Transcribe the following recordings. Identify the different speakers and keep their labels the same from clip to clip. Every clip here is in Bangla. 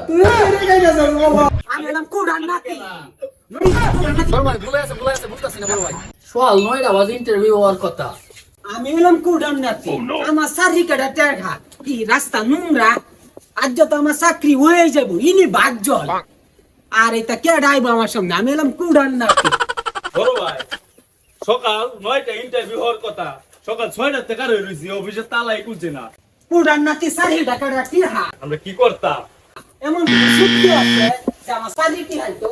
Speaker 1: তুই এর গাইনা যাস বাবা
Speaker 2: আমি এলাম কুড়ার নাতি
Speaker 3: বড় ভাই ভুলে আছে বুঝতাছি না বড় ভাই সোয়াল 9টা বাজে ইন্টারভিউ হওয়ার কথা।
Speaker 2: আমি এলাম কুড়ার নাতি আমার সারি কাটা টেকা কি রাস্তা নোংরা আজ তো আমার চাকরি হয়ে যাবো ইনি বাদ জল আর এটা কে ডাইব আমার সামনে আমি এলাম কুড়ার নাতি
Speaker 4: বড় ভাই সকাল 9টা ইন্টারভিউ হওয়ার কথা, সকাল 6টা থেকে আর রইছি অফিসে তালাই খুলছে না।
Speaker 2: কুড়ার নাতি সারি কাটা টিহা
Speaker 4: আমরা কি করতাম?
Speaker 2: এমন সত্যি আছে যে আমার সারি টিহা তো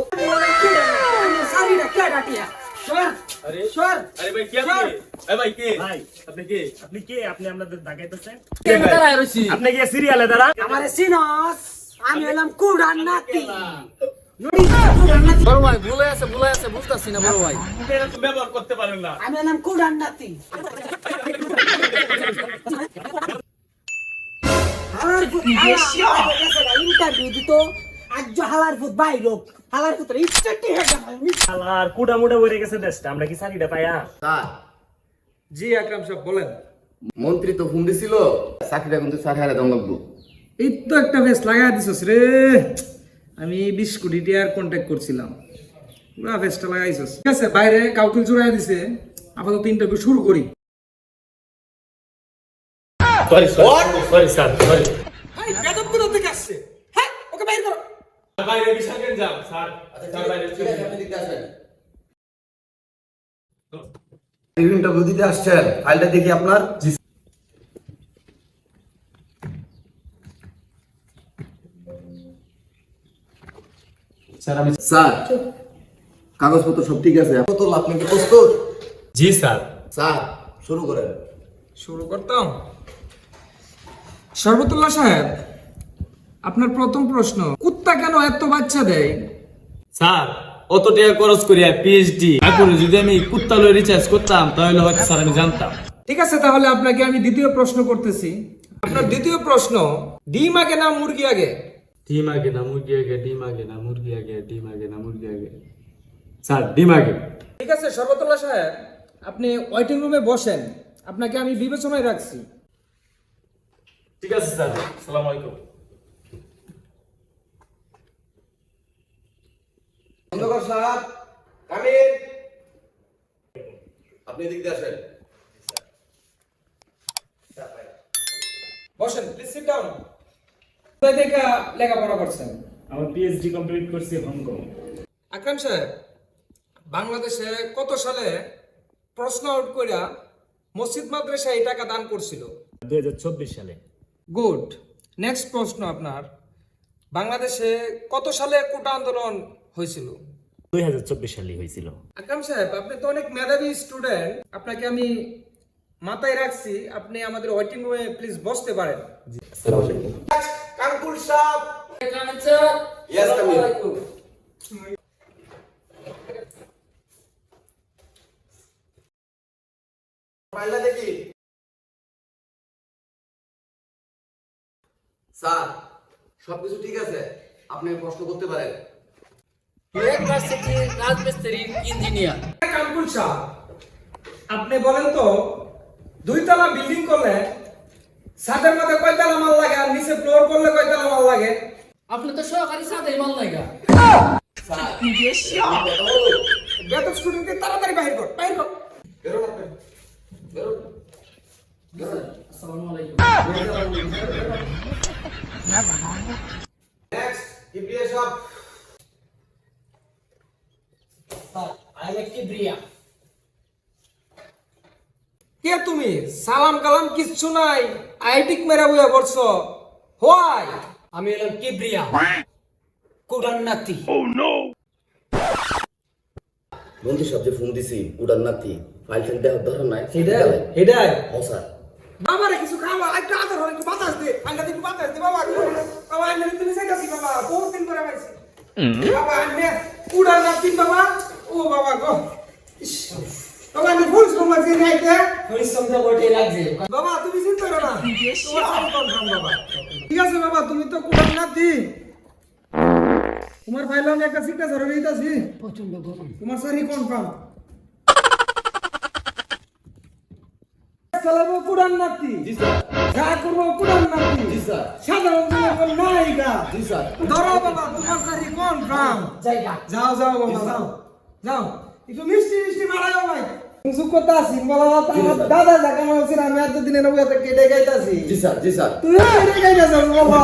Speaker 2: সারিটা কেডা টিহা সর
Speaker 4: আরে
Speaker 2: সর
Speaker 4: আরে ভাই কি আপনি? এই ভাই কে?
Speaker 5: ভাই
Speaker 4: আপনি কে?
Speaker 5: আপনি কে? আপনি আমাদের দাগাইতেছেন?
Speaker 3: কেন দাঁড়ায় রইছি?
Speaker 5: আপনি কি সিরিয়ালে দাঁড়া?
Speaker 2: আমারে সিনস আমি এলাম কুড়ার নাতি
Speaker 3: বড় ভাই ভুলে আছে বুঝতাছি না বড় ভাই।
Speaker 4: আপনি এরকম ব্যবহার করতে পারেন না।
Speaker 2: আমি এলাম কুড়ার নাতি ইন্টারভিউ দিত আজ হালার ফুট বাইর হালার ফুট ইচ্ছাটি
Speaker 5: আর কুড়া মুড়া বইরে গেছে দেশটা, আমরা কি চাকরিটা পাইয়া?
Speaker 6: স্যার,
Speaker 1: জি আকরাম সাহেব বলেন।
Speaker 6: মন্ত্রী তো ফোন দিছিল চাকরিটা কিন্তু স্যার হারে দম লাগবো।
Speaker 1: এই তো একটা বেশ লাগাই দিছস রে। আমি 20 কোটি টাকার কন্টাক্ট করছিলাম, পুরা ফেসটা লাগাইছস। ঠিক আছে, বাইরে কাউকে জোড়াই দিছে, আপাতত ইন্টারভিউ শুরু করি।
Speaker 4: Sorry sir sorry.
Speaker 2: এই বেদব কোথা থেকে আসছে হ্যাঁ ওকে বাইর করো
Speaker 4: বাইরে বিশাল কেন যান স্যার? স্যার বাইরে চলে যান।
Speaker 6: ইন্টারভিউ দিতে আসছেন, ফাইলটা দেখি আপনার। স্যার, কাগজপত্র সব ঠিক আছে, তো আপনি কি প্রস্তুত?
Speaker 4: জি স্যার।
Speaker 6: স্যার শুরু করেন।
Speaker 1: শুরু করতাম। শরবতুল্লাহ সাহেব, আপনার প্রথম প্রশ্ন, কুত্তা কেন এত বাচ্চা দেয়?
Speaker 4: স্যার অত টাকা খরচ করিয়া পিএইচডি তারপরে যদি আমি কুত্তালয় রিচার্জ করতাম তাহলে হয়তো স্যার আমি জানতাম।
Speaker 1: ঠিক আছে, তাহলে আপনাকে আমি দ্বিতীয় প্রশ্ন করতেছি। আপনার দ্বিতীয় প্রশ্ন, ডিম আগে না মুরগি আগে?
Speaker 4: ডিম আগে না মুরগি আগে? ডিম আগে না মুরগি আগে? ডিম আগে না মুরগি আগে? স্যার ডিম আগে।
Speaker 1: ঠিক আছে শরবতুল্লাহ সাহেব, আপনি ওয়েটিং রুমে বসেন, আপনাকে আমি বিবেচনায় রাখছি।
Speaker 4: ঠিক আছে স্যার, আসসালামু আলাইকুম।
Speaker 6: খন্দকার সাহেব, কামিন। আপনি এদিক দিয়ে আসেন।
Speaker 1: বসেন, প্লিজ সিট ডাউন। কোথায় থেকে লেখাপড়া করছেন?
Speaker 5: আমার পিএইচডি কমপ্লিট করছি হংকং।
Speaker 1: আকরাম সাহেব, বাংলাদেশে কত সালে প্রশ্ন আউট কইরা মসজিদ মাদ্রাসায় এই টাকা দান করছিল?
Speaker 5: 2024 সালে।
Speaker 1: গুড। নেক্সট প্রশ্ন আপনার, বাংলাদেশে কত সালে কোটা আন্দোলন হয়েছিল?
Speaker 5: 2024 সালে হয়েছিল।
Speaker 1: আকরাম সাহেব, আপনি তো অনেক মেধাবী স্টুডেন্ট, আপনাকে আমি মাথায় রাখছি, আপনি আমাদের ওয়েটিং রুমে প্লিজ বসতে পারেন।
Speaker 4: আসসালামু আলাইকুম।
Speaker 6: কানপুর সাহেব। Yes come in. ফাইলটা দেখি। স্যার সবকিছু ঠিক আছে, আপনি প্রশ্ন করতে পারেন।
Speaker 3: ইউনিভার্সিটি রাজমিস্ত্রি ইঞ্জিনিয়ার।
Speaker 1: কানপুর সাহেব, আপনি বলেন তো, দুইতলা বিল্ডিং করলে ছাদের মধ্যে কয়তলা মাল লাগে আর নিচে ফ্লোর করলে কয়তলা মাল লাগে?
Speaker 3: আপনি তো সহকারী সাথে মাল নাইগা।
Speaker 1: বেতন স্টুডেন্টকে তাড়াতাড়ি বাহির কর, বাহির কর।
Speaker 6: বেরোন আপনি, বেরোন।
Speaker 3: আসসালামু আলাইকুম।
Speaker 6: নেক্সট কিবরিয়া সাহেব।
Speaker 2: আই লাইক কিবরিয়া
Speaker 1: কে তুমি? সালাম কালাম কিচ্ছু নাই, আইটিক মেরা বইয়া পড়ছো। হোয়াই?
Speaker 2: আমি এলাম কিবরিয়া কুড়ার নাতি
Speaker 6: বন্ধু সব যে ফোন দিছি উড়ান নাতি, ফাইল ফাইল দেওয়ার দরকার নাই।
Speaker 1: হেডাই
Speaker 6: হ্যাঁ স্যার।
Speaker 1: বাবারে কিছু খাওয়া, একটু আদর হয়, একটু বাতাস দে, আন্ডা একটু বাতাস দে বাবা। বাবা আন্ডা তুমি যাইতাছি বাবা, বহুত দিন পরে পাইছি বাবা। আন্ডা কুড়ার নাতি বাবা, ও বাবা গো। ইস, বাবা আমি ফুল সময় লাগছে নাইতে।
Speaker 2: পরিশ্রম তো বটে লাগছে
Speaker 1: বাবা তুমি চিন্তা করো না, তোমার সাথে কনফার্ম বাবা। ঠিক আছে বাবা, তুমি তো কুড়ার নাতি, তোমার ফাইলে আমি একটা সিগনেচার দিতেছি,
Speaker 2: প্রচন্ড গরম
Speaker 1: তোমার সারি কনফার্ম। চালাবো কুড়ান নাতি
Speaker 6: জি স্যার
Speaker 1: যা করবো কুড়ান নাতি
Speaker 6: জি স্যার
Speaker 1: সাধারণ জনগণ নায়িকা
Speaker 6: জি স্যার
Speaker 1: ধরো বাবা তোমার সারি কনফার্ম
Speaker 2: জায়গা
Speaker 1: যাও যাও বাবা যাও যাও একটু মিষ্টি মিষ্টি মারাও ভাই সুযোগ করতে আসি বলা আমার দাদা যাকে আমার ছিল আমি এত দিনের নবুয়াতে কেটে গাইতাছি
Speaker 6: জি স্যার জি স্যার
Speaker 1: তুই কেটে গাইতাছ বাবা